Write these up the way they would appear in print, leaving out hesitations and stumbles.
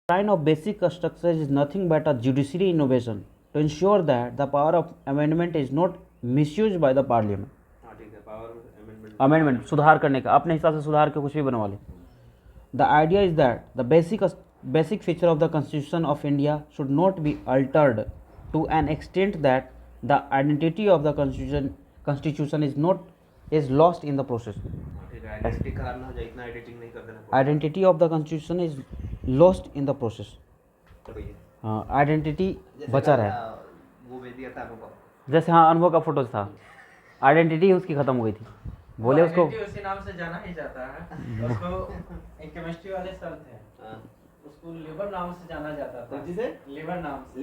Doctrine of basic structure is nothing but a judiciary innovation to ensure that the power of amendment is not misused by the parliament. ठीक है, power amendment सुधार करने का, अपने हिसाब से सुधार के कुछ भी बनवा ले. The idea is that the basic feature of the Constitution of India should not be altered to an extent that the identity of the constitution is lost in the process. ठीक है, आइडेंटिटी खराब ना हो जाए, इतना editing नहीं कर देना. Identity of the constitution is lost in the process. हाँ, आइडेंटिटी बचा रहा है. वो भेज दिया था अनुभव. जैसे हाँ, अनुभव का फोटो था, आइडेंटिटी उसकी खत्म हो गई थी. बोले उसको उसी नाम से जाना ही जाता है. उसको एक केमिस्ट्री वाले सर थे, उसको लिवर नाम से जाना जाता था. जिसे लिवर नाम से,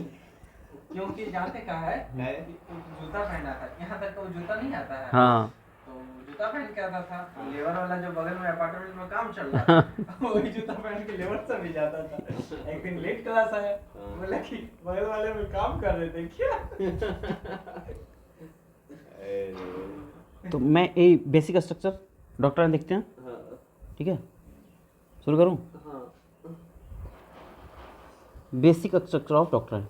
क्योंकि जानते कहा है कि जूता पहना था, यहाँ तक तो जूता नहीं आता है. हाँ, तो जूता पहन के आता था. लेबर वाला जो बगल में अपार्टमेंट में काम चल रहा था वही जूता पहन के लेबर से भी जाता था. एक दिन लेट क्लास आया, बोला कि बगल वाले में काम कर रहे थे क्या. तो मैं ये बेसिक स्ट्रक्चर डॉक्टर देखते हैं. ठीक है, शुरू करूं. Basic structure of doctor,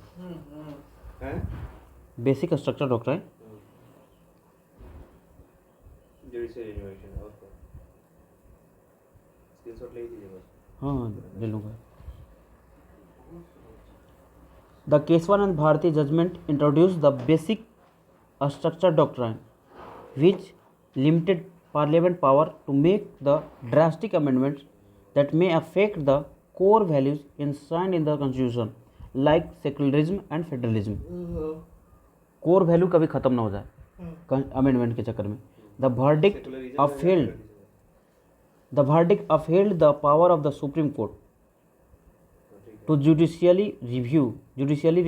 basic structure doctor. Judicial innovation और स्क्रीनशॉट ले लीजिए बस. हाँ, ले लूँगा. The Keshavananda Bharati judgement introduce the basic structure doctrine which limited parliament power to make the drastic amendments that may affect the core values enshrined in the constitution like secularism and federalism. core value कभी खत्म ना हो जाए amendment के चक्कर में. the verdict upheld the power of the Supreme Court to judicially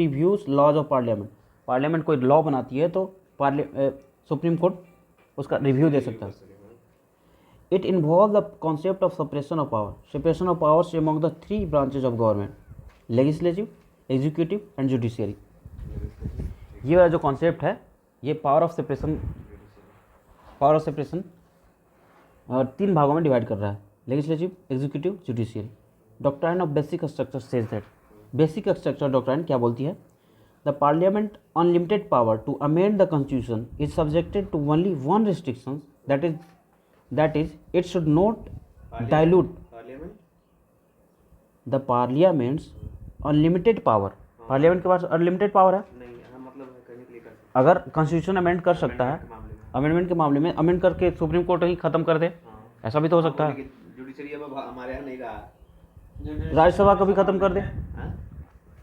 reviews laws of parliament. Parliament कोई law बनाती है तो सुप्रीम कोर्ट उसका रिव्यू दे सकता है. It involve the concept of separation of powers among the 3 branches of government, legislative, executive and judiciary. ये वाला जो कॉन्सेप्ट है, ये पावर ऑफ सेपरेशन 3 भागों में डिवाइड कर रहा है, legislative, executive, judiciary. Doctrine of basic structure says that, basic structure doctrine क्या बोलती है? The Parliament unlimited power to amend the Constitution is subjected to only one restriction, that is it should not dilute the Parliament's unlimited power. Parliament के पास unlimited power है. अगर constitution amend कर सकता है, amendment के मामले में अमेंड करके सुप्रीम कोर्ट ही खत्म कर दे, ऐसा भी तो हो सकता है. जुडिशरी अब हमारे यहाँ नहीं रहा, राज्यसभा को भी खत्म कर दे.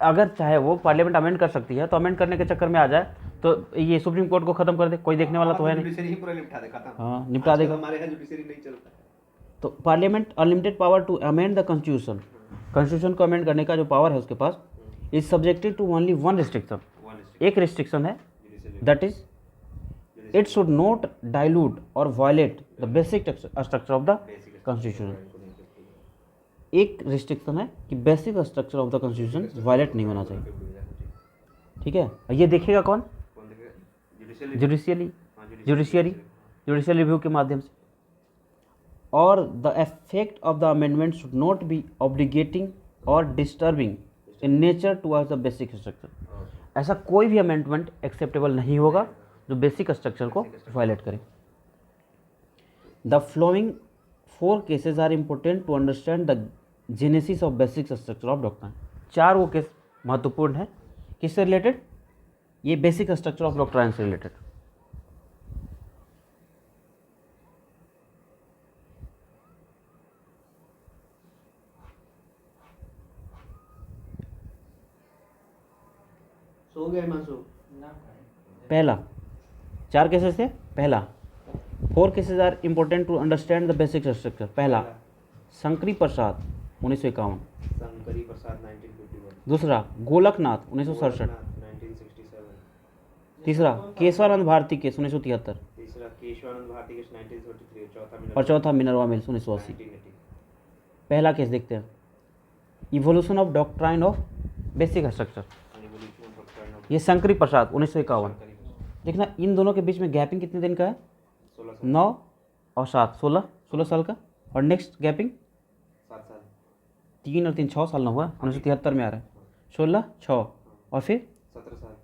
अगर चाहे वो पार्लियामेंट अमेंड कर सकती है तो अमेंड करने के चक्कर में आ जाए तो ये सुप्रीम कोर्ट को खत्म कर दे, कोई देखने वाला तो है नहीं. जुडिशरी ही पूरा निपटा दे, खत्म. हाँ, निपटा देगा. हमारे यहाँ जुडिशरी नहीं चलता है. तो parliament unlimited power to amend the constitution को अमेंड करने का जो पावर है उसके पास, is subjected to only one restriction. एक रिस्ट्रिक्शन है, that is it should not dilute or violate the basic structure of the constitution. एक रिस्ट्रिक्शन है कि basic structure of the constitution violate नहीं होना चाहिए. ठीक है, ये देखेगा कौन? जुडिशियरी रिव्यू के माध्यम से. और the effect of the amendment should not be obligating or disturbing in nature towards the basic structure. ऐसा कोई भी अमेंडमेंट एक्सेप्टेबल नहीं होगा जो बेसिक स्ट्रक्चर को वायलेट करे. The following 4 cases are important to understand the genesis of basic structure of doctrine. 4 वो case महत्वपूर्ण है. किससे रिलेटेड? ये बेसिक स्ट्रक्चर ऑफ डॉक्ट्राइन से रिलेटेड. सो गए मासू. पहला 4 केसेस थे. पहला 4 cases are important to understand the basic structure. पहला शंकरी प्रसाद 1951. शंकरी प्रसाद 1951. दूसरा गोलकनाथ 1967. 1967. तीसरा केशवानंद भारती केस 1973. तीसरा केशवानंद भारती केस 1933. और चौथा मिनरवा मिल्स 1980. 1980. पहला केस देखते हैं, evolution of doctrine of basic structure. ये शंकरी प्रसाद 1951. देखना इन दोनों के बीच में गैपिंग कितने दिन का है? 9 और 7, 16 साल का. और नेक्स्ट गैपिंग 7 साल. 3 और 3 6 साल ना हुआ, 1973 में आ रहा है, 16 6 और फिर 17 साल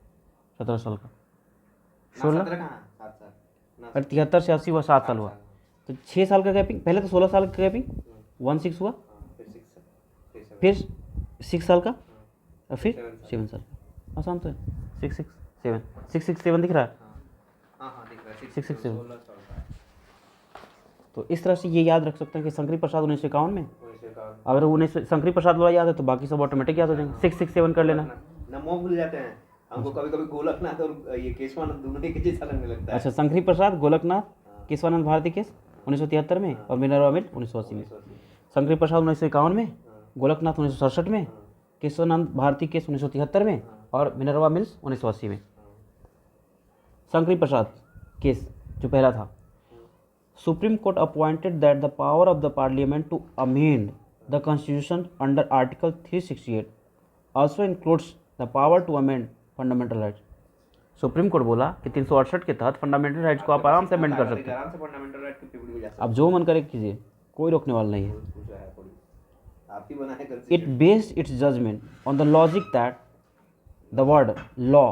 17 साल का, ना 16 17 कहाँ 7 साल ना और 73 से 80 हुआ, 7 साल हुआ, तो 6 साल का गैपिंग, पहले तो 16 साल का गैपिंग, 1 6 हुआ, फिर 6 फिर 6 साल का और फिर 7 7 साल का, आसान तो है, 6 6 7 6 6 7 दिख रहा है। हाँ दिख रहा है 6 6 7, 16 साल का तो इस तरह से ये याद रख सकते हैं कि शंकरी प्रसाद 1951 में, 1951 अगर 19 शंकरी प्रसाद वाला याद है तो बाकी सब ऑटोमेटिक याद हो जाएंगे, 6 6 7 कर लेना। नमो भूल जाते हैं हमको, कभी कभी गोलकनाथ और ये केशवानंद दोनों एक जैसा लगने लगता है। अच्छा, शंकरी प्रसाद, गोलकनाथ, केशवानंद भारती केस 1973 में और मिनरवा मिल 1980 में। शंकरी प्रसाद 1951 में, गोलकनाथ 1967 में, केशवानंद भारती केस 1973 में और मिनरवा मिल्स 1980 में। शंकरी प्रसाद केस जो पहला था, Supreme Court appointed that the power of the parliament to amend the constitution under article 368 also includes the power to amend fundamental rights. Supreme Court बोला कि 368 के तहत फंडामेंटल राइट्स को आप आराम से अमेंड कर सकते हैं, आराम से फंडामेंटल राइट की पीपीडी में जा सकते आप जो मन करे कीजिए, कोई रोकने वाला नहीं है। हैं। कुछ है थोड़ी आप ही बनाए कर It based its judgment on the logic that the word law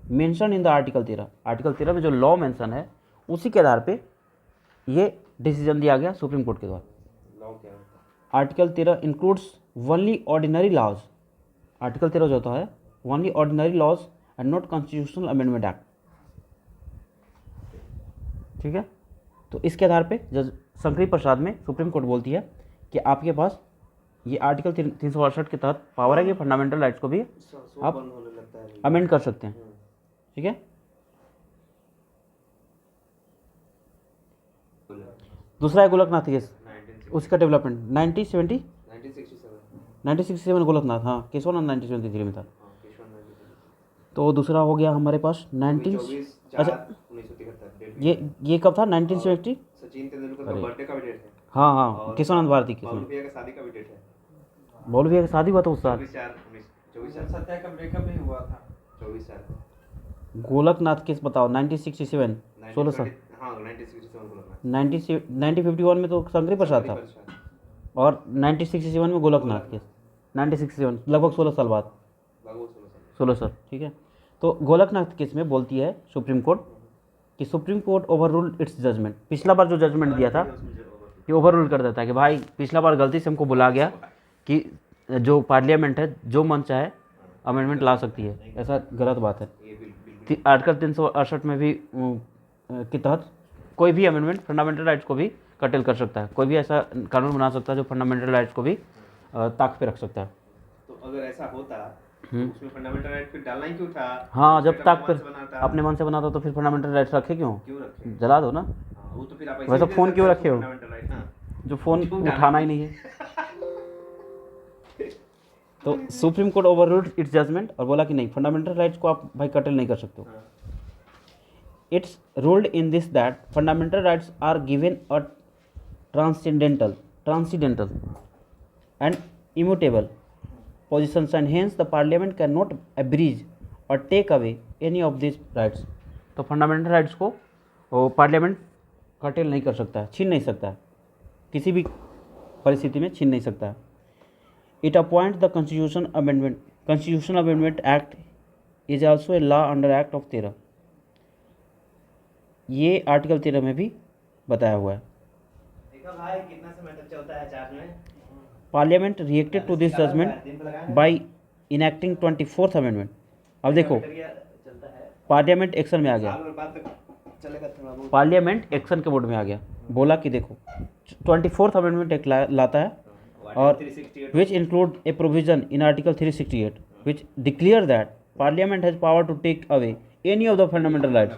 mentioned in the article 13, article 13 में जो लॉ मेंशन है उसी के आधार पे ये डिसीजन दिया गया सुप्रीम कोर्ट के द्वारा। लॉ क्या होता है? Article 13 includes only ordinary laws, article 13 जो होता है only ordinary laws and not constitutional amendment act, ठीक है। तो इसके आधार पे जज शंकरी प्रसाद में सुप्रीम कोर्ट बोलती है कि आपके पास ये आर्टिकल 368 के तहत पावर है कि फंडामेंटल राइट्स को भी आप बंद होने लगता है। अमेंड कर सकते हैं, ठीक है। दूसरा है गोलकनाथ केस, 1967 उसका डेवलपमेंट 1970 1967 1967 गोलकनाथ, हाँ केशवानंद 1973 में था। हाँ केशवानंद तो दूसरा हो गया हमारे पास 19, 24 अच्छा 1973 डेट ये कब था 1970, सचिन तेंदुलकर का बर्थडे का भी डेट है हाँ हाँ केशवानंद भारती केस बाबू में, भैया का शादी का भी डेट है। बाबू भैया की शादी हुआ था उस साल। 24/4/19 सत्या का ब्रेकअप भी हुआ था। 24 गोलकनाथ केस बताओ 1967 16 साल, हाँ 1967 को लगना 1951 में तो शंकरी प्रसाद था और 1967 में गोलकनाथ केस, 1967 लगभग 16 साल बाद, लगभग 16 साल, ठीक है। तो गोलकनाथ केस में बोलती है सुप्रीम कोर्ट कि Supreme Court overruled its judgement, पिछला बार जो जजमेंट दिया था ये ओवर रूल कर देता है कि भाई पिछला बार गलती से हमको बुला गया कि जो पार्लियामेंट है जो मन चाहे अमेंडमेंट ला सकती है, ऐसा गलत बात है। ये बिल्कुल आर्टिकल 368 में भी के तहत कोई भी अमेंडमेंट फंडामेंटल राइट्स को भी कटेल कर सकता है, कोई भी ऐसा कानून बना सकता है जो फंडामेंटल राइट्स को भी ताक पे रख सकता है। तो अगर ऐसा होता तो उसमें फंडामेंटल राइट फिर डालना ही क्यों था? हाँ, जब उसका तक मन फिर से बनाता, अपने मन से बनाता तो फिर फंडामेंटल राइट्स रखे क्यों, क्यों रखे? जला दो ना। हाँ, वो तो फिर आप ऐसे वैसे ही दे फ़ोन सकते क्यों हो रखे हो? Fundamental right. हाँ जो फ़ोन उठाना ही नहीं है। तो Supreme Court overruled its judgement और बोला कि नहीं फंडामेंटल राइट्स को आप भाई कटेल नहीं कर सकते हो। It's ruled in this that fundamental rights are given a transcendental and immutable positions and hence the parliament cannot abridge or take away any of these rights। तो फंडामेंटल राइट्स को पार्लियामेंट कटेल नहीं कर सकता है, छीन नहीं सकता है, किसी भी परिस्थिति में छीन नहीं सकता है। It appoint the constitutional amendment act is also a law under act of 13, ये आर्टिकल 13 में भी बताया हुआ है। देखो भाई कितना समय तक चलता है चार्ज में। Parliament reacted to this judgment by enacting 24th amendment. अब देखो चलता है पार्लियामेंट एक्शन में आ गया, साल भर बाद तक चलेगा थोड़ा बहुत। पार्लियामेंट एक्शन के मोड में आ गया, बोला कि देखो 24th अमेंडमेंट एक लाता है और 368 which include a provision in article 368 which declare that parliament has power to take away any of the fundamental rights.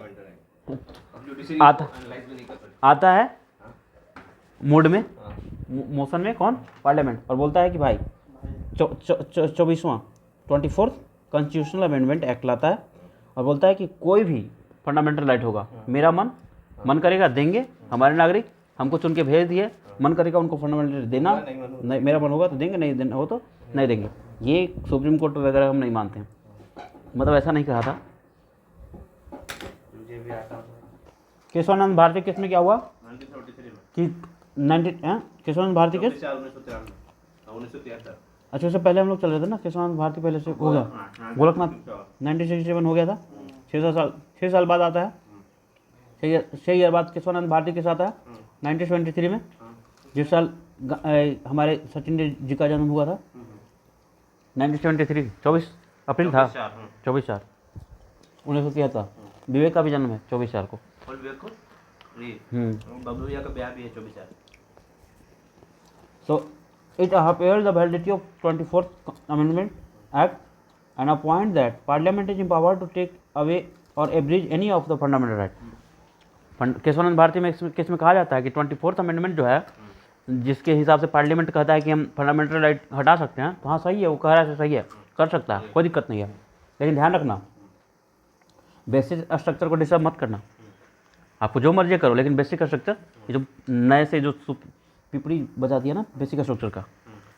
आता है मोड में, मोशन में कौन, पार्लियामेंट, और बोलता है कि भाई 24वां 24th कॉन्स्टिट्यूशनल अमेंडमेंट एक्ट लाता है और बोलता है कि कोई भी फंडामेंटल राइट होगा, मेरा मन करेगा देंगे, हमारे नागरिक हमको चुन के भेज दिए, मन करेगा उनको फंडामेंटल राइट देना, नहीं मेरा मन होगा तो देंगे, नहीं देना हो तो नहीं देंगे। ये सुप्रीम कोर्ट वगैरह हम नहीं मानते हैं, मतलब ऐसा नहीं कहा था। मुझे भी आता है केशवानंद भारती केस में क्या हुआ 1943 में कि केशवानंद भारती केस 1993 1973। अच्छा उससे पहले हम लोग चल रहे थे ना, केशवानंद भारती पहले से हो गया, गोरखनाथ 1967 हो गया था, 6 साल बाद आता है, 6 ईयर बाद केशवानंद भारती के साथ आया 1973 में, जिस साल हमारे सचिन जी का जन्म हुआ था 1973, 24 अप्रैल था, 24/4/1973। विवेक का भी जन्म है 24/4 को। और विवेक को ये बबलू भैया का ब्याह भी है 24/4। So it upheld the validity of 24th Amendment Act and appoint that Parliament is empowered to take away or abridge any of the fundamental right. Keshavananda Bharti में केस में कहा जाता है कि 24th अमेंडमेंट जो है, जिसके हिसाब से पार्लियामेंट कहता है कि हम फंडामेंटल राइट हटा सकते हैं, तो हाँ सही है, वो कह रहा है सही है, कर सकता है, कोई दिक्कत नहीं है, लेकिन ध्यान रखना बेसिक स्ट्रक्चर को डिस्टर्ब मत करना। आपको जो मर्जी करो, लेकिन बेसिक स्ट्रक्चर, ये जो नए से जो पिपड़ी बजा दिया ना बेसिक स्ट्रक्चर का,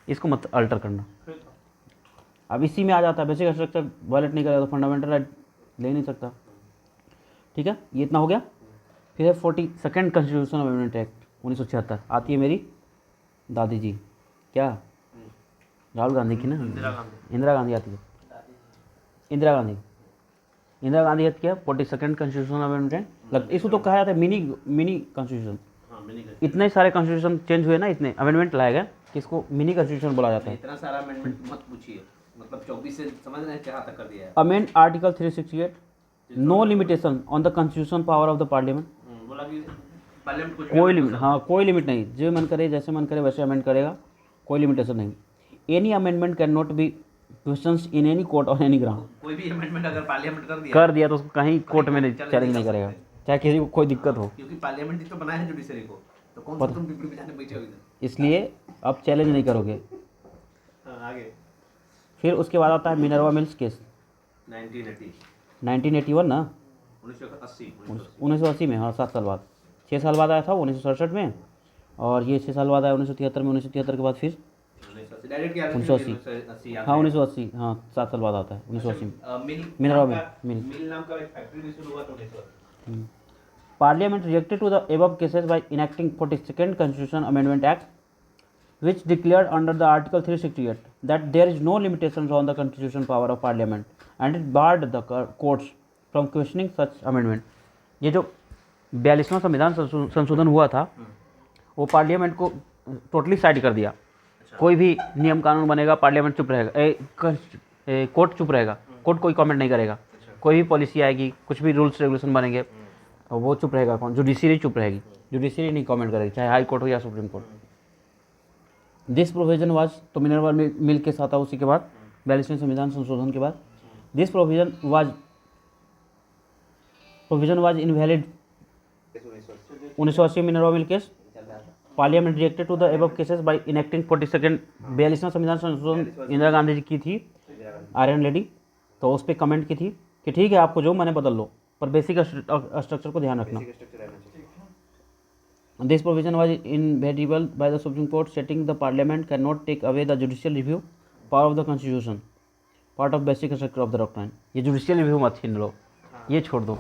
इसको मत अल्टर करना। अब इसी में आ जाता है, बेसिक स्ट्रक्चर वायलेट नहीं करेगा तो फंडामेंटल राइट ले नहीं सकता। ठीक है, ये इतना हो गया। फिर है 42nd कॉन्स्टिट्यूशन अमेंडमेंट एक्ट 1976, आती है मेरी दादी जी, क्या राहुल गांधी की ना, इंदिरा गांधी आती है, इंदिरा गांधी हत्या किया 42nd कॉन्स्टिट्यूशन अमेंडमेंट। इसको तो कहा जाता है मिनी कॉन्स्टिट्यूशन। इतने सारे कॉन्स्टिट्यूशन चेंज हुए ना, इतने अमेंडमेंट लाए गए कि इसको मिनी कॉन्स्टिट्यूशन बोला जाता है। इतना सारा अमेंडमेंट मत पूछिए, मतलब 24 से समझ रहे हैं कहाँ तक कर दिया है। Amend article 368, no limitation on the constitution power of the parliament. बोला कि पार्लियामेंट कुछ कोई लिमिट, हाँ कोई लिमिट नहीं, जो मन करे जैसे मन करे वैसे अमेंड करेगा, कोई लिमिटेशन नहीं। Any amendment can not be questions in any court और एनी ग्राउंड। कोई भी अमेंडमेंट अगर पार्लियामेंट कर दिया तो उसको कहीं कोर्ट में चैलेंज नहीं करेगा, चाहे किसी को कोई दिक्कत हो, क्योंकि पार्लियामेंट ही तो बनाया है जुडिशरी को, तो कौन सा तुम पिपड़ी बजाने बैठे हो इधर। इसलिए अब चैलेंज नहीं करोगे। आगे फिर उसके बाद आता है मिनर्वा मिल्स केस 1981 ना, 1980 में, हाँ 7 साल बाद, 6 साल बाद आया था 1967 में, और ये 6 साल बाद आया 1973 में, 1973 के बाद फिर 1980, हाँ 1980, हाँ 7 साल बाद आता है 1980 में मिनर्वा मिल नाम का एक फैक्ट्री भी शुरू हुआ था 1980। Parliament reacted to the above cases by enacting 42nd Constitution Amendment Act, which declared under the Article 368 that there is no limitations on the constitutional power of Parliament, and it barred the courts from questioning such amendment. ये जो 42वां संविधान संशोधन हुआ था, वो parliament को totally side कर दिया। कोई भी नियम कानून बनेगा, पार्लियामेंट चुप रहेगा, कोर्ट चुप रहेगा, कोर्ट कोई कमेंट नहीं करेगा। कोई भी पॉलिसी आएगी, कुछ भी रूल्स रेगुलेशन बनेंगे, और वो चुप रहेगा। कौन? जुडिशरी चुप रहेगी, जुडिशरी नहीं कमेंट करेगी, चाहे हाई कोर्ट हो या supreme court. This provision was, तो मिनर्वा मिल के साथ था उसी के बाद 42वें संविधान संशोधन के बाद। This provision was invalid 1980 Minerva mill case. Parliament reacted to the above cases by enacting 42nd 42वां संविधान संशोधन इंदिरा गांधी जी की थी, आयरन लेडी, तो उस पर कमेंट की थी कि ठीक है आपको जो मैंने बदल लो, पर बेसिक स्ट्रक्चर को ध्यान रखना। This provision was inevitable by the supreme court, setting the parliament can not take away the judicial review power of the constitution, part of basic structure of the doctrine. ये judicial review मत छीन लो, ये छोड़ दो,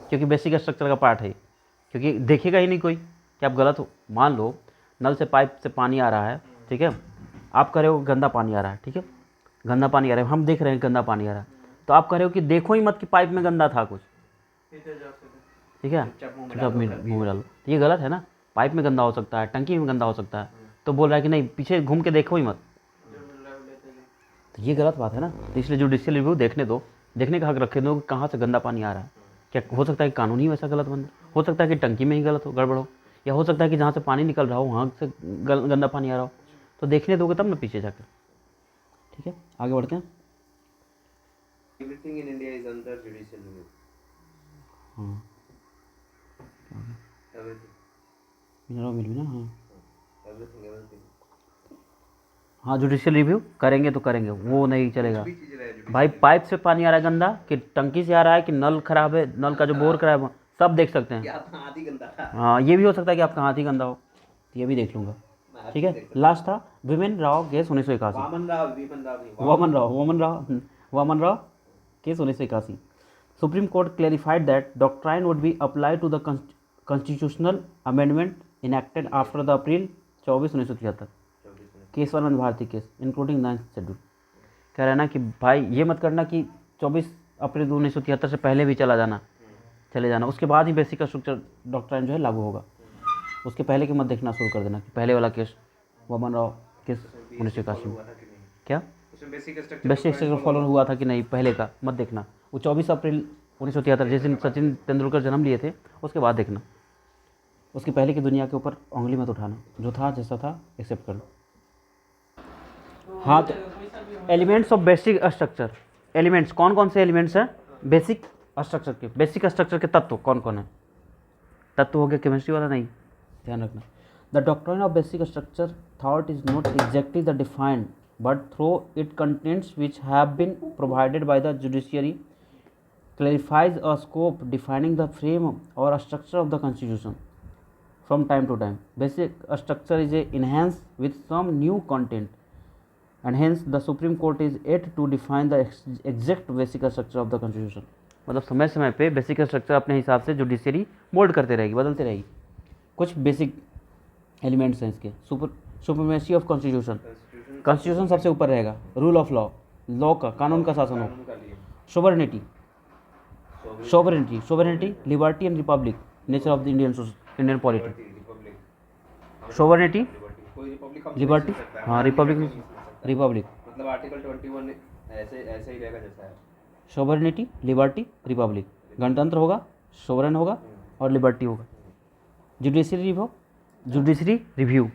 क्योंकि basic structure का part है, क्योंकि देखेगा ही नहीं कोई कि आप गलत हो। मान लो नल से पाइप से पानी आ रहा है, ठीक है, आप कह रहे हो गंदा पानी आ रहा है, ठीक है, गंदा पानी आ रहा है, हम देख रहे हैं गंदा पानी आ रहा है, तो आप कह रहे हो कि देखो ही मत कि पाइप में गंदा था कुछ, ठीक है, चुपचाप मुँह में डालो, तो ये गलत है ना। पाइप में गंदा हो सकता है, टंकी में गंदा हो सकता है, तो बोल रहा है कि नहीं पीछे घूम के देखो ही मत, तो ये गलत बात है ना। तो इसलिए जुडिशियल रिव्यू देखने दो, देखने का हक रखे दो कि कहाँ से गंदा पानी आ रहा है। क्या हो सकता है कि कानून ही वैसा गलत बन, हो सकता है कि टंकी में ही गलत हो, गड़बड़ हो, या हो सकता है कि जहाँ से पानी निकल रहा हो वहाँ से गंदा पानी आ रहा हो, तो देखने दोगे तब ना पीछे जाकर। ठीक है, आगे बढ़ते हैं। Everything in India is under judicial review. हाँ Everything. मिनरवा मिल भी ना, हाँ Everything. हाँ जुडिशियल रिव्यू करेंगे तो करेंगे, वो नहीं चलेगा भी चीज़ रहा भाई। पाइप से पानी आ रहा है गंदा, कि टंकी से आ रहा है, कि नल खराब है, नल का जो बोर खराब है, सब देख सकते हैं। आपका हाथ ही गंदा था। हाँ ये भी हो सकता है कि आपका हाथ ही गंदा हो, तो ये भी देख लूँगा। ठीक है, लास्ट था Waman Rao case 1981। Waman Rao case 1981। Supreme Court clarified that doctrine would be apply to the constitutional amendment enacted after the April 24, 1973। Keshavananda Bharati case including 9th schedule. कह रहा है ना कि भाई ये मत करना कि 24 अप्रैल 1973 से पहले भी चले जाना, उसके बाद ही बेसिक स्ट्रक्चर डॉक्ट्राइन जो है लागू होगा। उसके पहले के मत देखना शुरू कर देना कि पहले वाला केस वामन राव केस 1981 में क्या उसमें बेसिक बेसिक स्ट्रक्चर फॉलो हुआ था कि नहीं, पहले का मत देखना। वो 24 अप्रैल 1973 जिस दिन सचिन तेंदुलकर जन्म लिए थे उसके बाद देखना। उसके पहले की दुनिया के ऊपर उंगली मत उठाना, जो था जैसा था एक्सेप्ट कर लो। हाँ, तो elements of basic structure, elements कौन कौन से एलिमेंट्स हैं बेसिक स्ट्रक्चर के? बेसिक स्ट्रक्चर के तत्व कौन कौन है? तत्व हो गया केमिस्ट्री वाला नहीं, ध्यान रखना। The doctrine of basic structure thought is not exactly the defined but throw it contents which have been provided by the judiciary clarifies a scope defining the frame or a structure of the constitution from time to time. Basic structure is enhanced with some new content and hence the Supreme Court is yet to define the exact basic structure of the constitution. मतलब समय समय पे basic structure अपने हिसाब से judiciary mould करते रहेगी, बदलते रहेगी। कुछ बेसिक एलिमेंट्स हैं इसके। सुप्रीमेसी ऑफ कॉन्स्टिट्यूशन, कॉन्स्टिट्यूशन सबसे ऊपर रहेगा। रूल ऑफ लॉ, लॉ का कानून का शासन हो। Sovereignty, liberty and Republic, nature of the Indian polity. Sovereignty, liberty, हाँ रिपब्लिक, मतलब आर्टिकल 21 ऐसे ही रहेगा जैसा है। सोवरेनिटी, लिबर्टी, रिपब्लिक, गणतंत्र होगा, सोवरेन होगा और लिबर्टी होगा। जुडिशरी रिव्यू,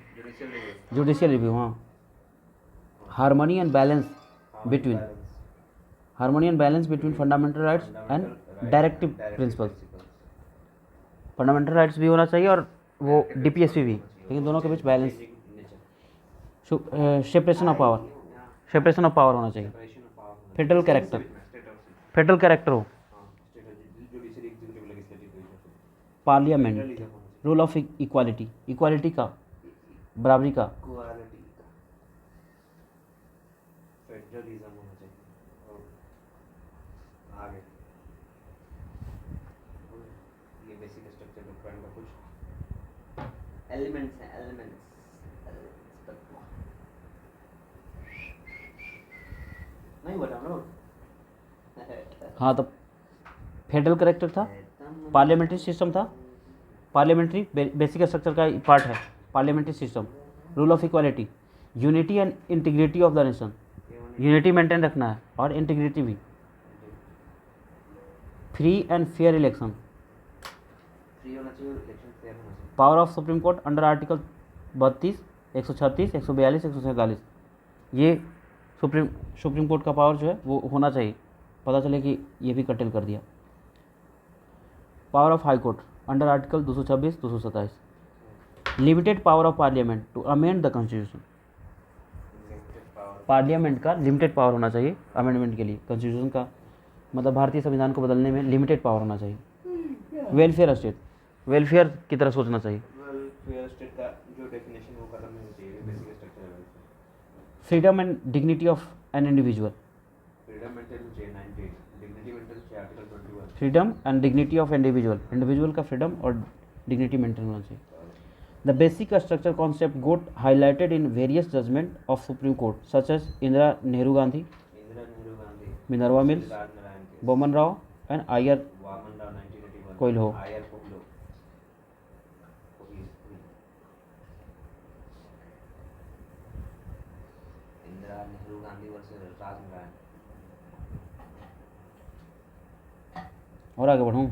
हाँ। Harmony and balance between fundamental rights and directive principles. Fundamental rights भी होना चाहिए और वो डीपीएसपी भी, लेकिन दोनों के बीच बैलेंस। सेपरेशन ऑफ पावर होना चाहिए। फेडरल कैरेक्टर हो। पार्लियामेंट, रूल ऑफ इक्वालिटी का, बराबरी का। फेडरलिज्म होना चाहिए। आगे ये बेसिक स्ट्रक्चर डॉक्ट्राइन का कुछ एलिमेंट्स हैं। नहीं बता लो। हाँ, तो फेडरल कैरेक्टर था, पार्लियामेंट्री सिस्टम था। पार्लियामेंट्री बेसिक स्ट्रक्चर का पार्ट है parliamentary system. Rule of equality, unity and integrity of the nation, unity maintain रखना है और इंटीग्रिटी भी। Free and fair election, power of supreme court under article 32, 136, 142, 147। ये supreme court का power जो है वो होना चाहिए। पता चले कि ये भी कटेल कर दिया। Power of high court under article 226, 227। Limited power of parliament to amend the constitution, parliament का लिमिटेड पावर होना चाहिए अमेंडमेंट के लिए। कॉन्स्टिट्यूशन का मतलब भारतीय संविधान को बदलने में लिमिटेड पावर होना चाहिए। वेलफेयर की तरह सोचना चाहिए। वेलफेयर स्टेट का जो डेफिनेशन वो खत्म नहीं होती है बेसिक स्ट्रक्चर है। Freedom and dignity of an individual, freedom maintain चाहिए 90, डिग्निटी मेंटेन चाहिए article 21। Freedom and dignity of individual का फ्रीडम और डिग्निटी मेंटेन होना चाहिए। The basic structure concept got highlighted in various judgment of supreme court such as Indira Nehru Gandhi, Minerva Mills, Boman Rao and I R Coelho. Indira Nehru Gandhi versus Rajnarain. और आगे बढ़ूँ।